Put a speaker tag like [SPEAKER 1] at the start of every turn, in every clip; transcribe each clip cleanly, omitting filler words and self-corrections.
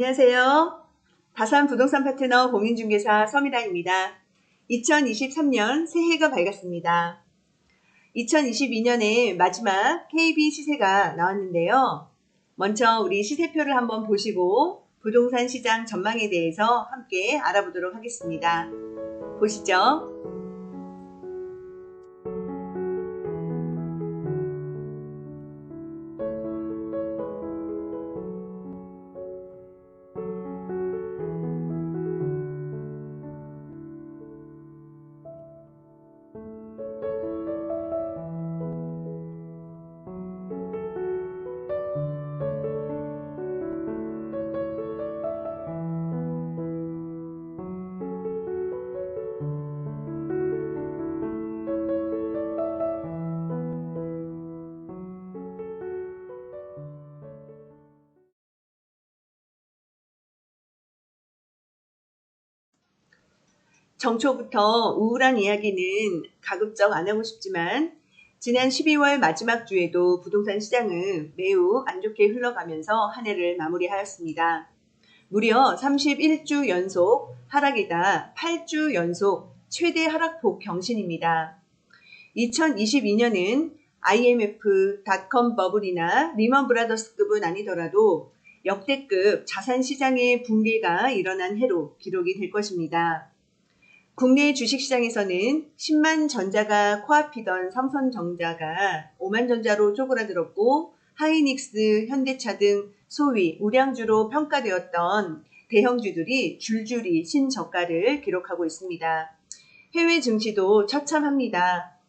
[SPEAKER 1] 안녕하세요. 다산 부동산 파트너 공인중개사 서미라입니다. 2023년 새해가 밝았습니다. 2022년의 마지막 KB 시세가 나왔는데요. 먼저 우리 시세표를 한번 보시고 부동산 시장 전망에 대해서 함께 알아보도록 하겠습니다. 보시죠. 정초부터 우울한 이야기는 가급적 안 하고 싶지만 지난 12월 마지막 주에도 부동산 시장은 매우 안 좋게 흘러가면서 한 해를 마무리하였습니다. 무려 31주 연속 하락이다 8주 연속 최대 하락폭 경신입니다. 2022년은 IMF, 닷컴 버블이나 리먼 브라더스급은 아니더라도 역대급 자산시장의 붕괴가 일어난 해로 기록이 될 것입니다. 국내 주식시장에서는 10만 전자가 코앞이던 삼성전자가 5만 전자로 쪼그라들었고 하이닉스, 현대차 등 소위 우량주로 평가되었던 대형주들이 줄줄이 신저가를 기록하고 있습니다. 해외 증시도 처참합니다.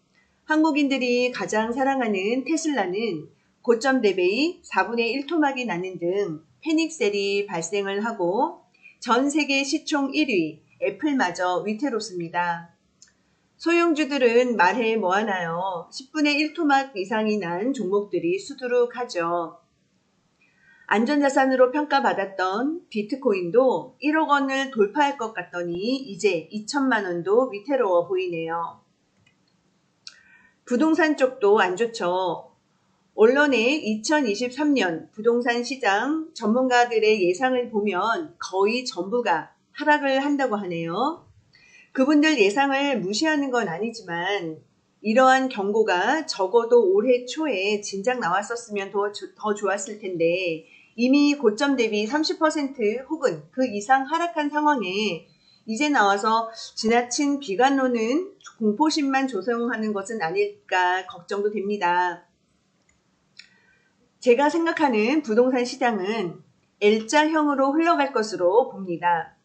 [SPEAKER 1] 한국인들이 가장 사랑하는 테슬라는 고점 대비 4분의 1 토막이 나는 등 패닉셀이 발생을 하고 전 세계 시총 1위 애플마저 위태롭습니다. 소형주들은 말해 뭐하나요? 10분의 1 토막 이상이 난 종목들이 수두룩하죠. 안전자산으로 평가받았던 비트코인도 1억 원을 돌파할 것 같더니 이제 2천만 원도 위태로워 보이네요. 부동산 쪽도 안 좋죠. 언론의 2023년 부동산 시장 전문가들의 예상을 보면 거의 전부가 하락을 한다고 하네요. 그분들 예상을 무시하는 건 아니지만 이러한 경고가 적어도 올해 초에 진작 나왔었으면 더 좋았을 텐데 이미 고점 대비 30% 혹은 그 이상 하락한 상황에 이제 나와서 지나친 비관론은 공포심만 조성하는 것은 아닐까 걱정도 됩니다. 제가 생각하는 부동산 시장은 L자형으로 흘러갈 것으로 봅니다.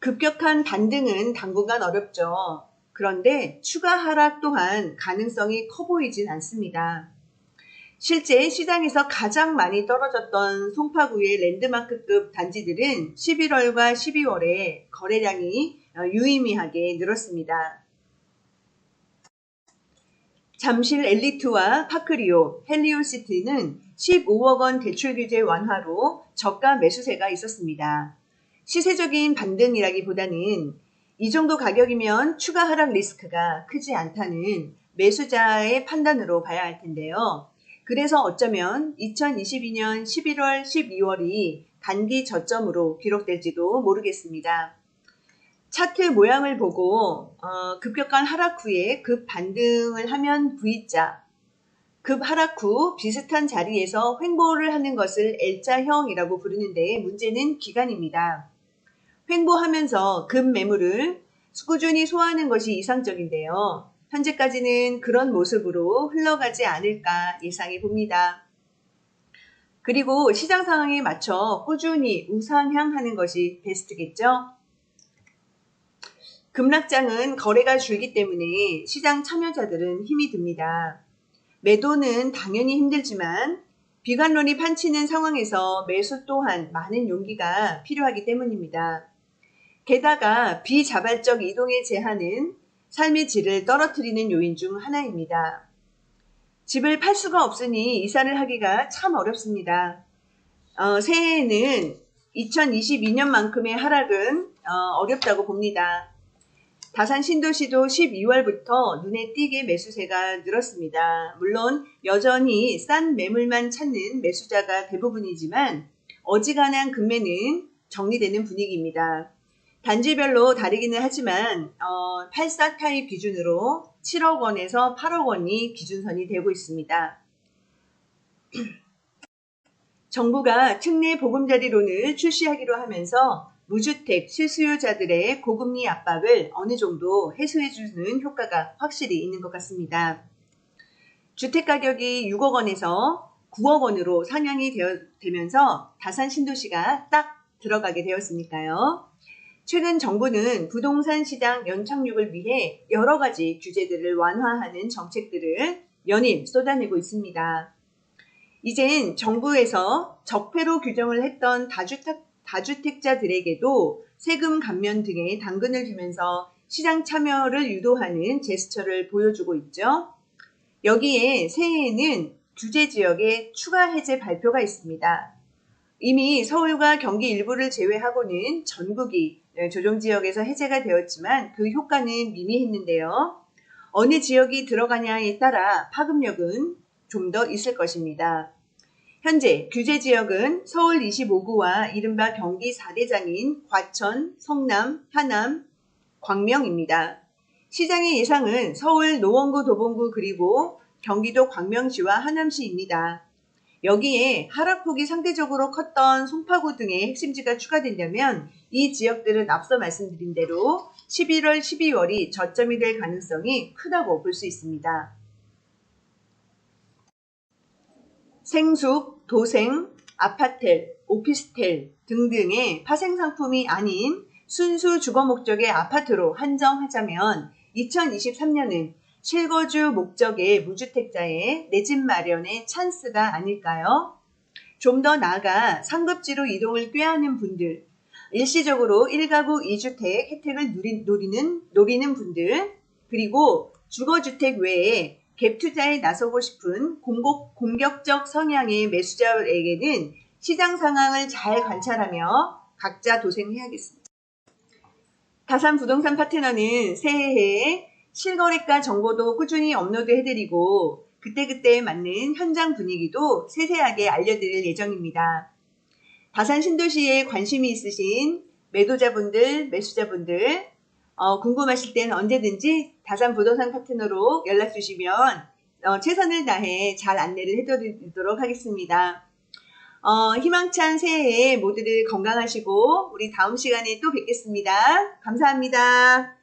[SPEAKER 1] 급격한 반등은 당분간 어렵죠. 그런데 추가 하락 또한 가능성이 커 보이진 않습니다. 실제 시장에서 가장 많이 떨어졌던 송파구의 랜드마크급 단지들은 11월과 12월에 거래량이 유의미하게 늘었습니다. 잠실 엘리트와 파크리오, 헬리오시티는 15억 원 대출 규제 완화로 저가 매수세가 있었습니다. 시세적인 반등이라기보다는 이 정도 가격이면 추가 하락 리스크가 크지 않다는 매수자의 판단으로 봐야 할 텐데요. 그래서 어쩌면 2022년 11월, 12월이 단기 저점으로 기록될지도 모르겠습니다. 차트 모양을 보고 급격한 하락 후에 급 반등을 하면 V자, 급 하락 후 비슷한 자리에서 횡보를 하는 것을 L자형이라고 부르는데 문제는 기간입니다. 횡보하면서 급 매물을 꾸준히 소화하는 것이 이상적인데요. 현재까지는 그런 모습으로 흘러가지 않을까 예상해 봅니다. 그리고 시장 상황에 맞춰 꾸준히 우상향하는 것이 베스트겠죠? 급락장은 거래가 줄기 때문에 시장 참여자들은 힘이 듭니다. 매도는 당연히 힘들지만 비관론이 판치는 상황에서 매수 또한 많은 용기가 필요하기 때문입니다. 게다가 비자발적 이동의 제한은 삶의 질을 떨어뜨리는 요인 중 하나입니다. 집을 팔 수가 없으니 이사를 하기가 참 어렵습니다. 새해에는 2022년만큼의 하락은 어렵다고 봅니다. 다산 신도시도 12월부터 눈에 띄게 매수세가 늘었습니다. 물론 여전히 싼 매물만 찾는 매수자가 대부분이지만 어지간한 금매는 정리되는 분위기입니다. 단지별로 다르기는 하지만 84 타입 기준으로 7억 원에서 8억 원이 기준선이 되고 있습니다. 정부가 특례 보금자리론을 출시하기로 하면서 무주택 실수요자들의 고금리 압박을 어느 정도 해소해주는 효과가 확실히 있는 것 같습니다. 주택가격이 6억 원에서 9억 원으로 상향이 되면서 다산 신도시가 딱 들어가게 되었으니까요. 최근 정부는 부동산 시장 연착륙을 위해 여러 가지 규제들을 완화하는 정책들을 연일 쏟아내고 있습니다. 이젠 정부에서 적폐로 규정을 했던 다주택자들에게도 세금 감면 등의 당근을 주면서 시장 참여를 유도하는 제스처를 보여주고 있죠. 여기에 새해에는 규제 지역의 추가 해제 발표가 있습니다. 이미 서울과 경기 일부를 제외하고는 전국이 조정지역에서 해제가 되었지만 그 효과는 미미했는데요. 어느 지역이 들어가냐에 따라 파급력은 좀 더 있을 것입니다. 현재 규제 지역은 서울 25구와 이른바 경기 4대장인 과천, 성남, 하남, 광명입니다. 시장의 예상은 서울 노원구, 도봉구 그리고 경기도 광명시와 하남시입니다. 여기에 하락폭이 상대적으로 컸던 송파구 등의 핵심지가 추가된다면 이 지역들은 앞서 말씀드린 대로 11월, 12월이 저점이 될 가능성이 크다고 볼 수 있습니다. 생숙, 도생, 아파텔, 오피스텔 등등의 파생상품이 아닌 순수 주거 목적의 아파트로 한정하자면 2023년은 실거주 목적의 무주택자의 내 집 마련의 찬스가 아닐까요? 좀 더 나아가 상급지로 이동을 꾀하는 분들, 일시적으로 1가구 2주택 혜택을 노리는 분들, 그리고 주거주택 외에 갭 투자에 나서고 싶은 공격적 성향의 매수자에게는 시장 상황을 잘 관찰하며 각자 도생해야겠습니다. 다산 부동산 파트너는 새해에 실거래가 정보도 꾸준히 업로드해드리고 그때그때에 맞는 현장 분위기도 세세하게 알려드릴 예정입니다. 다산 신도시에 관심이 있으신 매도자분들, 매수자분들 궁금하실 때는 언제든지 다산 부동산 파트너로 연락 주시면 최선을 다해 잘 안내를 해드리도록 하겠습니다. 희망찬 새해에 모두들 건강하시고 우리 다음 시간에 또 뵙겠습니다. 감사합니다.